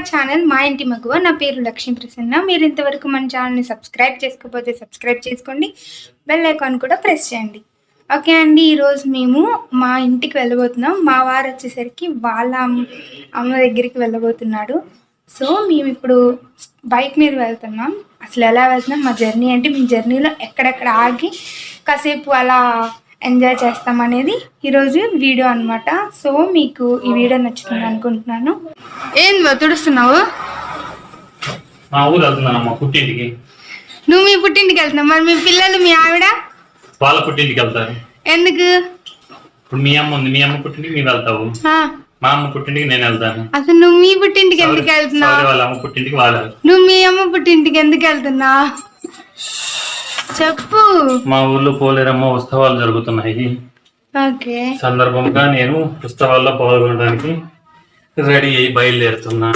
Channel మా ఇంటి మగువ. నా పేరు లక్ష్మీ ప్రసన్న. మీరు ఇంతవరకు మన ఛానల్ని సబ్స్క్రైబ్ చేసుకోకపోతే సబ్స్క్రైబ్ చేసుకోండి, బెల్ ఐకాన్ కూడా ప్రెస్ చేయండి. ఓకే అండి, ఈరోజు మేము మా ఇంటికి వెళ్ళబోతున్నాం. మా వారు వచ్చేసరికి వాళ్ళ అమ్మ దగ్గరికి వెళ్ళబోతున్నాడు. సో మేము ఇప్పుడు బైక్ మీద వెళ్తున్నాం. అసలు ఎలా వెళ్తున్నాం, మా జర్నీ అంటే మీ జర్నీలో ఎక్కడెక్కడ ఆగి కాసేపు అలా ఎంజాయ్ చేస్తామనేది ఈరోజు వీడియో అనమాట. సో మీకు ఈ వీడియో నచ్చుతుంది అనుకుంటున్నాను. ఏం తుడుస్తున్నావు? నువ్వు మీ పుట్టింటికి వెళ్తున్నావు, మరి మీ పిల్లలు మీ ఆవిడ వాళ్ళ పుట్టింటికి వెళ్తారు. ఎందుకు? ఇప్పుడు మీ అమ్మ ఉంది, మీ అమ్మ పుట్టింటికి నీవు వెళ్తావు, మా అమ్మ పుట్టింటికి నేను వెళ్తాను. అసలు నువ్వు మీ పుట్టింటికి ఎందుకు వెళ్తున్నావు? వాళ్ళ అమ్మ పుట్టింటికి వాళ్ళు. నువ్వు మీ అమ్మ పుట్టింటికి ఎందుకు వెళ్తున్నావు చెప్పు. మా ఊర్లో పోలేరమ్మ ఉత్సవాలు జరుగుతున్నాయి. ఓకే, సందర్భంగా నేను ఉత్సవాల్లో పాల్గొనడానికి రెడీ అయ్యి బయలుదేరుతున్నా.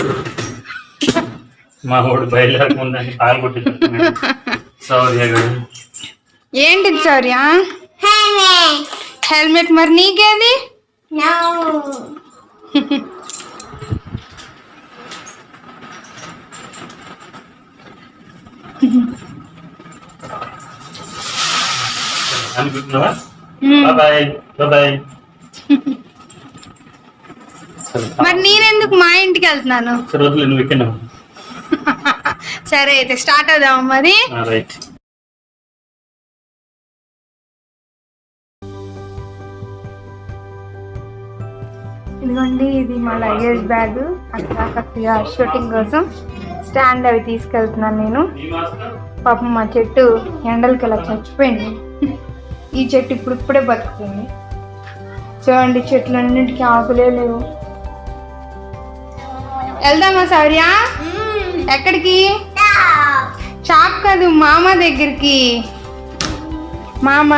మా ఊడు బయలుదేరకుందని కాలు కొట్టిస్తున్నాడు శౌర్య గారు. ఏంటిది శౌర్య? హెల్మెట్. మరి నీకేది? అనుకుంటున్నావా? Bye bye. మరి నేనెందుకు మా ఇంటికి వెళ్తున్నాను? నువ్వు ఇక్కడ. సరే అయితే స్టార్ట్ అవుదాం మరి. రైట్. ఇదిగోండి, ఇది మా లగేజ్ బ్యాగ్. అక్కడ షూటింగ్ కోసం స్టాండ్ అవి తీసుకెళ్తున్నాను నేను. పాపం మా చెట్టు ఎండలకి ఇలా చచ్చిపోయింది. ఈ చెట్టు ఇప్పుడిప్పుడే బతుకుతుంది. చూడండి, చెట్లన్నింటికి ఆకులే లేవు. వెళ్దామా శౌర్య? ఎక్కడికి? షాప్ కాదు, మామ దగ్గరికి. మామ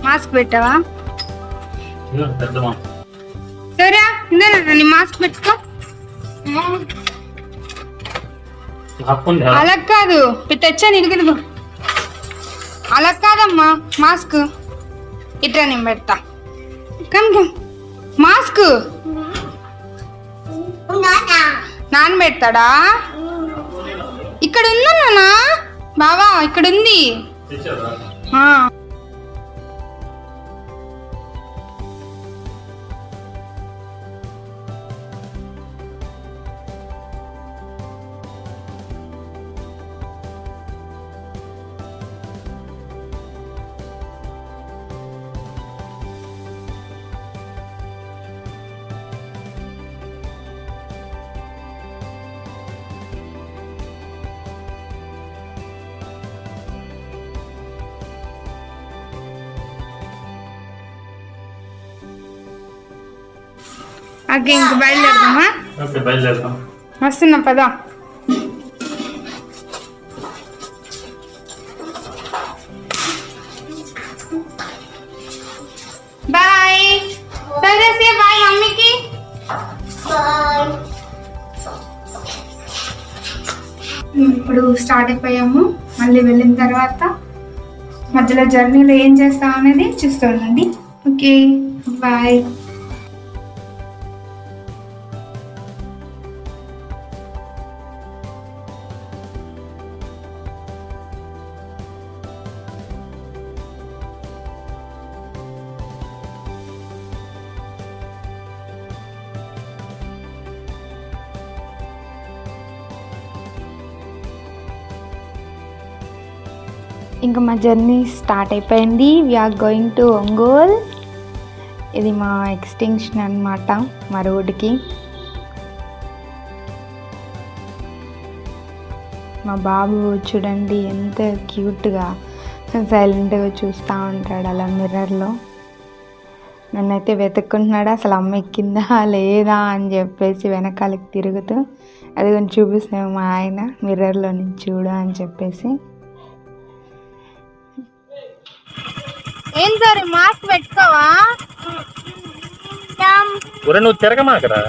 మాస్క్ పెట్టావా? సరే ఇందేనా నీ మాస్క్ పెట్టుకో. అలా కాదు, తెచ్చాను ఇదిగో. అలా కాదమ్మా, మాస్క్ ఇట్లా నేను పెడతా. కమ్ మాస్క్ నాన్న పెడతాడా? ఇక్కడ ఉందా నాన్న? బావా ఇక్కడ ఉంది. ఓకే, ఇంక బయలుదేరదామా? బయలుదేరదాం. వస్తున్నా పదా. బాయ్. సరే బాయ్ మమ్మీకి. ఇప్పుడు స్టార్ట్ అయిపోయాము. మళ్ళీ వెళ్ళిన తర్వాత మధ్యలో జర్నీలో ఏం చేస్తాం అనేది చూస్తూ ఉండండి. Okay bye. ఇంకా మా జర్నీ స్టార్ట్ అయిపోయింది. We are going to Ongole. ఇది మా ఎక్స్టెన్షన్ అన్నమాట మా రోడ్డుకి. మా బాబు చూడండి ఎంత క్యూట్గా సైలెంట్గా చూస్తూ ఉంటాడు అలా మిర్రర్లో. నన్నైతే వెతుక్కుంటున్నాడు, అసలు అమ్మ ఎక్కిందా లేదా అని చెప్పేసి వెనకాలకి తిరుగుతూ. అది కొంచెం చూపిస్తున్నాము మా ఆయన మిర్రర్లో నుంచి చూడు అని చెప్పేసి. ఏం సార్ మాస్క్ పెట్టుకోవా? నువ్వు తిరగమాకరా.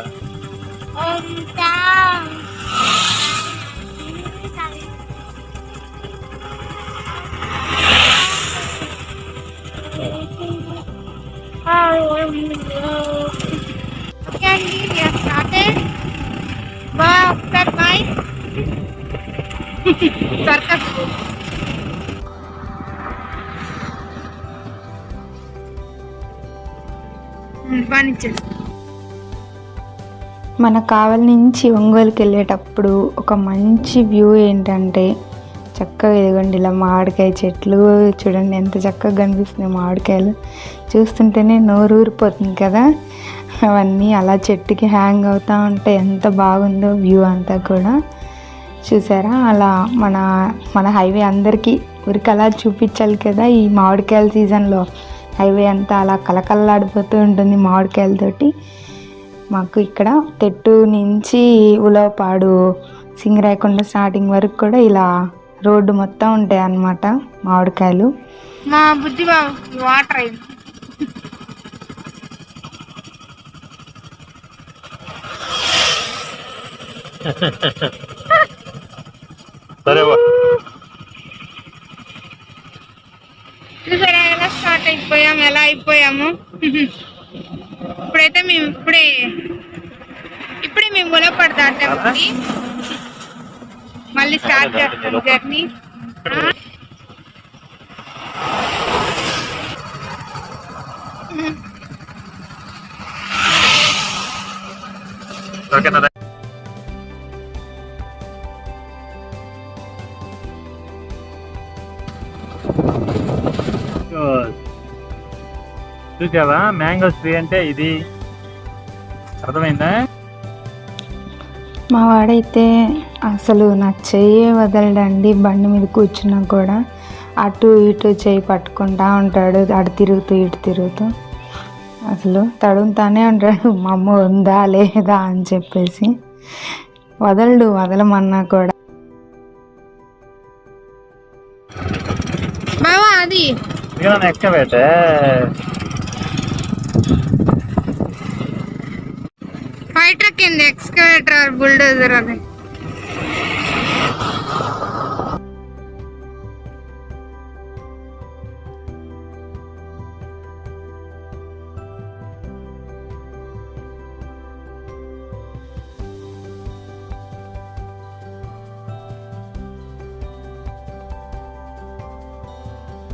సర్కస్ మన కావలి నుంచి ఒంగోలుకి వెళ్ళేటప్పుడు ఒక మంచి వ్యూ ఏంటంటే చక్కగా ఇదిగోండి ఇలా మామిడికాయ చెట్లు చూడండి ఎంత చక్కగా కనిపిస్తున్నాయి. మామిడికాయలు చూస్తుంటేనే నోరు ఊరిపోతుంది కదా. అవన్నీ అలా చెట్టుకి హ్యాంగ్ అవుతూ ఉంటే ఎంత బాగుందో వ్యూ అంతా కూడా. చూసారా అలా మన హైవే అందరికీ ఊరికి అలా చూపించాలి కదా. ఈ మామిడికాయల సీజన్లో హైవే అంతా అలా కలకల్లాడిపోతూ ఉంటుంది మామిడికాయలతోటి. మాకు ఇక్కడ తెట్టు నుంచి ఉలవపాడు సింగరాయకొండ స్టార్టింగ్ వరకు కూడా ఇలా రోడ్డు మొత్తం ఉంటాయి అన్నమాట మామిడికాయలు. మా బుద్ధి వాటర్ అయింది. సరే చూసారా ఎలా స్టార్ట్ అయిపోయాము, ఎలా అయిపోయాము. ఇప్పుడైతే మేము ఇప్పుడే మేము ఉలవపాడు దాటామండి. మళ్ళీ స్టార్ట్ చేస్తాం జర్నీ. చూసావా మ్యాంగో ట్రీ అంటే ఇది అర్థమైందా? మా వాడైతే అసలు నా చెయ్యే వదలడండి. బండి మీద కూర్చున్నా కూడా అటు ఇటు చేయి పట్టుకుంటా ఉంటాడు. అటు తిరుగుతూ ఇటు తిరుగుతూ అసలు తడుముతానే ఉంటాడు. మా అమ్మ ఉందా లేదా అని చెప్పేసి వదలమన్నా కూడా. బావా అది ఫైర్ ట్రక్ ఏంది, ఎక్స్కవేటర్ బుల్డోజర్ అది.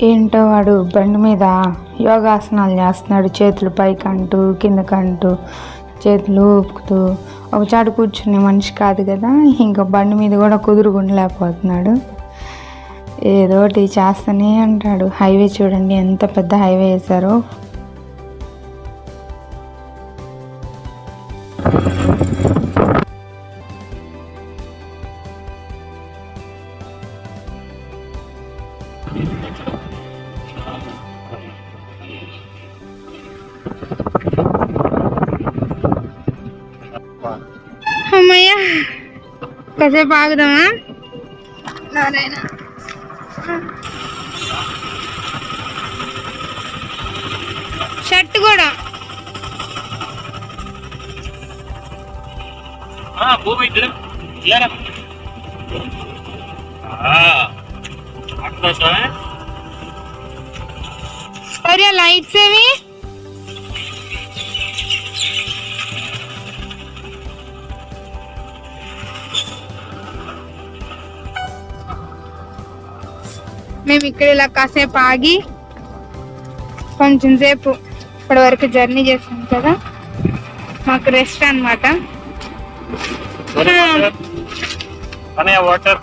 ఏంటో వాడు బండి మీద యోగాసనాలు చేస్తున్నాడు. చేతులు పైకంటూ కిందకంటూ చేతులు ఊపుతూ ఒక చాటు కూర్చునే మనిషి కాదు కదా. ఇంకా బండి మీద కూడా కుదురుగుండలేకపోతున్నాడు. ఏదోటి చేస్తూనే అంటాడు. హైవే చూడండి ఎంత పెద్ద హైవే వేశారో. అమ్మయ్యా కాసేపు ఆగుదామా? షర్ట్ కూడా సరే. లైట్స్ ఏవి మేము ఇక్కడ ఇలా కాసేపు ఆగి కొంచెం సేపు ఇప్పటి వరకు జర్నీ చేస్తాం కదా, మాకు రెస్ట్ అన్నమాట. వాటర్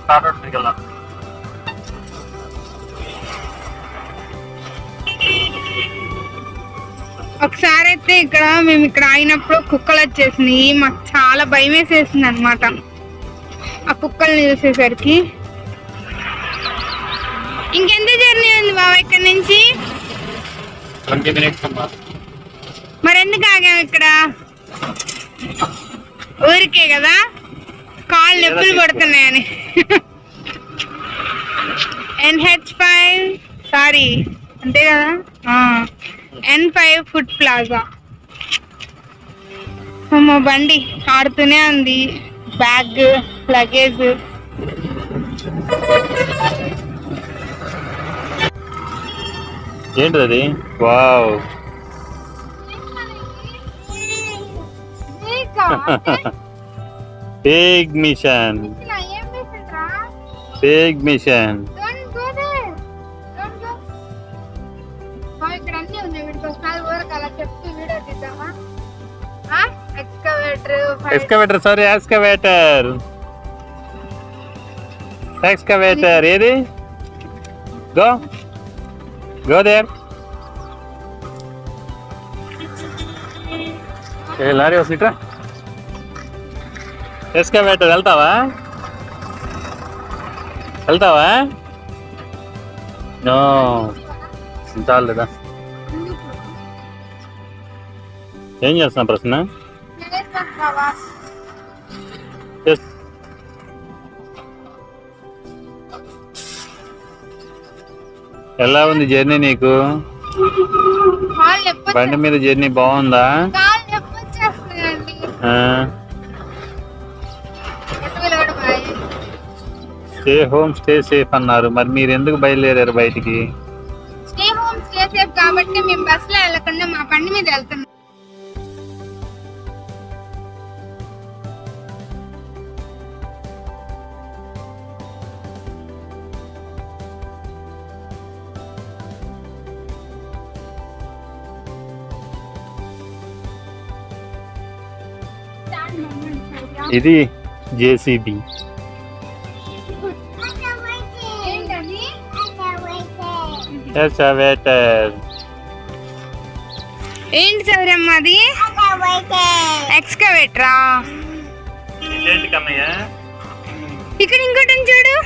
ఒకసారి అయితే మేము ఇక్కడ ఆగినప్పుడు కుక్కలు వచ్చేసినాయి. మాకు చాలా భయం వేసేసింది అనమాట ఆ కుక్కల్ని చూసేసరికి. ఇంకెంత జర్నీ ఉంది బాబా ఇక్కడ నుంచి? 20 minutes అమ్మా. మరి ఎందుకు ఆగాము ఇక్కడ? ఊరికే కదా, కాళ్ళు నొప్పులు పడుతున్నాయని. NH5 సారీ అంతే కదా, N5 ఫుడ్ ప్లాజా. మా బండి ఆడుతూనే ఉంది. Bag, luggage. ఏంటిది? Wow. Big machine. Big machine. ఇక్కడ అన్ని ఉన్నాయి. వీటికి ఒకసారి ఊరకు అలా చెప్తూ వీడియో తీద్దామా? ఎక్స్కవేటర్. Sorry, excavator. ఎక్స్కవేటర్ ఏది? Go go there. లారీ వస్తుంటా. ఎక్స్కవేటర్ వెళ్తావా? నో, చాలేదా? ఏం చేస్తున్నా ప్రశ్న? ఎలా ఉంది జర్నీ నీకు? బండి మీద జర్నీ బాగుందా? స్టే హోమ్ స్టే సేఫ్ అన్నారు. మరి మీరు ఎందుకు బయలుదేరారు బయటికి? స్టే హోమ్ స్టే సేఫ్ కాబట్టి మేము బస్సులో వెళ్ళకుండా మా బండి మీద వెళ్తున్నాం. ఇది జేసీబీ. ఏంటి సౌరమ్మ అది? ఎక్స్కవేటరా? ఇక్కడ ఇంకోటి చూడు,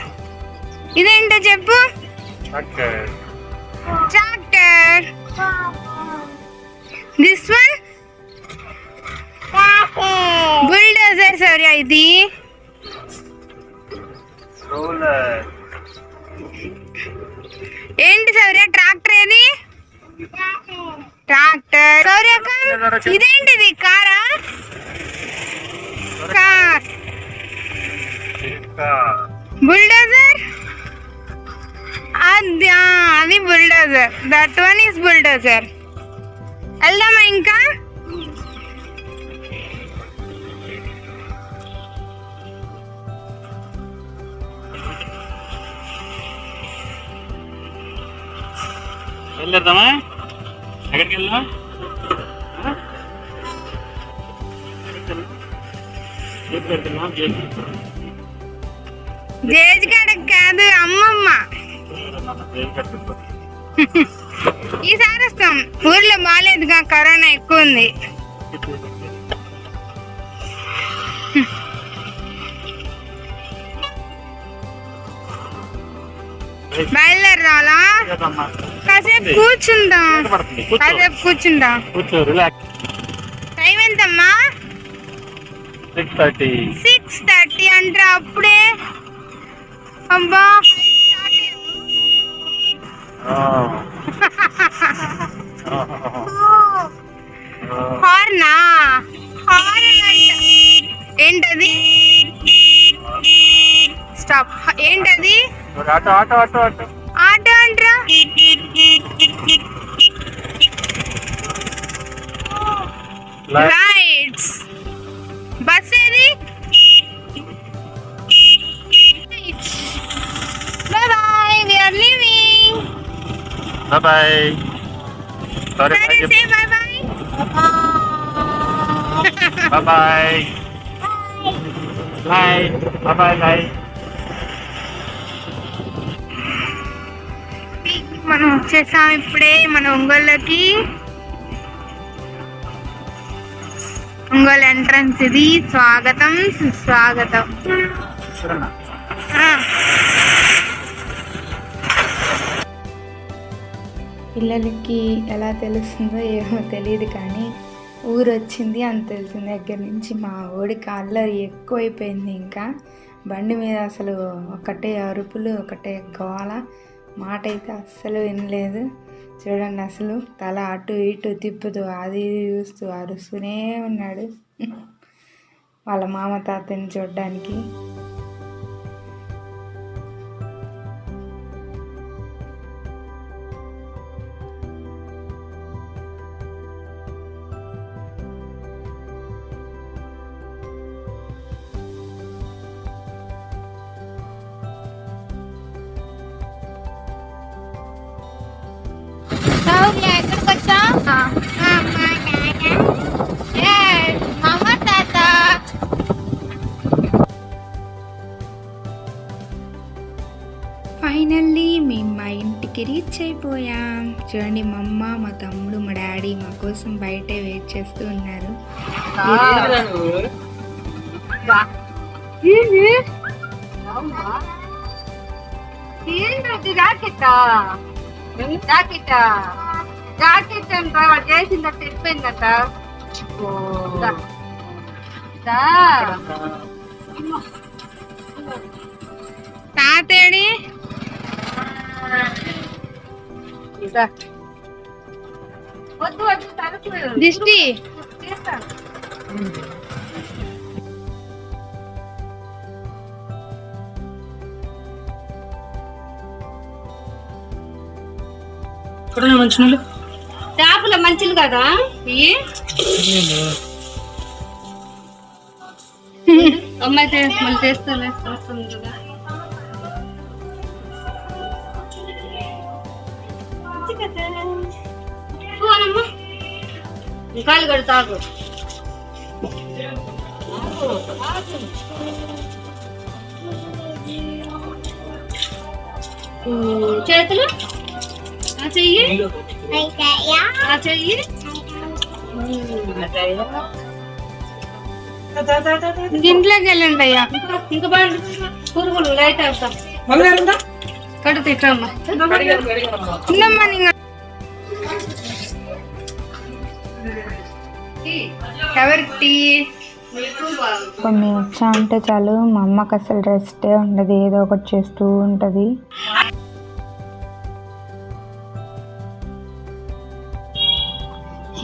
ఇదేంటో చెప్పు. Tractor. This one bulldozer. Sourya ఇది ఏంటి సౌర్య? ట్రాక్టర్ ఏది? ట్రాక్టర్. సౌర్య ఇదేంటిది? కారా? కార్. బుల్డోజర్. అది bulldozer. That one is bulldozer. వెళ్దామా ఇంకా? వెళ్దామా? ఎక్కడికి వెళ్దాం? జేజ్ కాడకి కాదు, అమ్మమ్మ. ఈసారి వస్తాం. ఊర్లో బాగాలేదుగా, కరోనా ఎక్కువ ఉంది. బయలుదేరాలా? కాసేపు కూర్చుంటాం. టైం ఎంతమ్మా? 6:30 అంటే అప్పుడే. అబ్బా, హార్నా? ఏంటది? స్టాప్. ఏంటది? Auto auto auto auto auto అంట్రా. రైట్స్. బస్ ఏది? Bye bye, we are leaving. Bye bye. సరే, say bye bye. Bye bye. Bye bye bye. మనం వచ్చేసాం ఇప్పుడే మన ఒంగోలుకి. ఒంగోలు ఎంట్రన్స్ ఇది. స్వాగతం సుస్వాగతం. పిల్లలకి ఎలా తెలుస్తుందో ఏమో తెలియదు, కానీ ఊరు వచ్చింది అని తెలిసిన దగ్గర నుంచి మా ఊడికి అల్లరి ఎక్కువైపోయింది. ఇంకా బండి మీద అసలు ఒకటే అరుపులు, ఒకటే గోల. మాట అయితే అస్సలు వినలేదు. చూడండి, అసలు తల అటు ఇటు తిప్పుతూ అది చూస్తూ అరుస్తూనే ఉన్నాడు. వాళ్ళ మామ తాతని చూడడానికి. ఎక్కడికి వచ్చా? మామ తాత. ఫైనల్లీ మేము మా ఇంటికి రీచ్ అయిపోయాం. చూడండి, మా అమ్మ, మా తమ్ముడు, మా డాడీ మా కోసం బయటే వెయిట్ చేస్తూ ఉన్నారు. ఏంటది జాకెట్టా? జాకెట్టా? జాకెట్ అంట వాడు చేసిందట వెళ్ళిపోయిందట. తాతేడి వద్దు వద్దు తలకు దిష్టి చేస్తాను. మంచి చేపల మంచిలు కదా ఇవి. అమ్మాయి మళ్ళీ చేస్తాను కదా. కాలు కడతాకు చేతులు చెయ్యి చెయ్యి ఇంట్లోకి వెళ్ళండి అయ్యా. ఇంకా బాగా పురుగులు లైట్ అవుతాం కడు తిట్టమ్మా. ఎవరికి మేము వచ్చా అంటే చాలు, మా అమ్మకి అసలు రెస్టే ఉండదు, ఏదో ఒకటి చేస్తూ ఉంటుంది.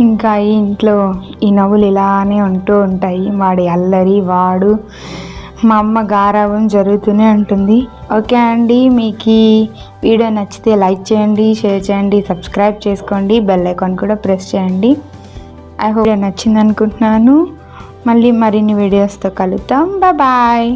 ఇంకా ఈ ఇంట్లో ఈ నవ్వులు ఇలానే ఉంటూ ఉంటాయి. వాడి అల్లరి, వాడు, మా అమ్మ గారాబం జరుగుతూనే ఉంటుంది. ఓకే అండి, మీకు ఈ వీడియో నచ్చితే లైక్ చేయండి, షేర్ చేయండి, సబ్స్క్రైబ్ చేసుకోండి, బెల్ ఐకాన్ కూడా ప్రెస్ చేయండి. ఐ హోప్ నచ్చింది అనుకుంటున్నాను. మళ్ళీ మరిన్ని వీడియోస్తో కలుద్దాం. బాయ్.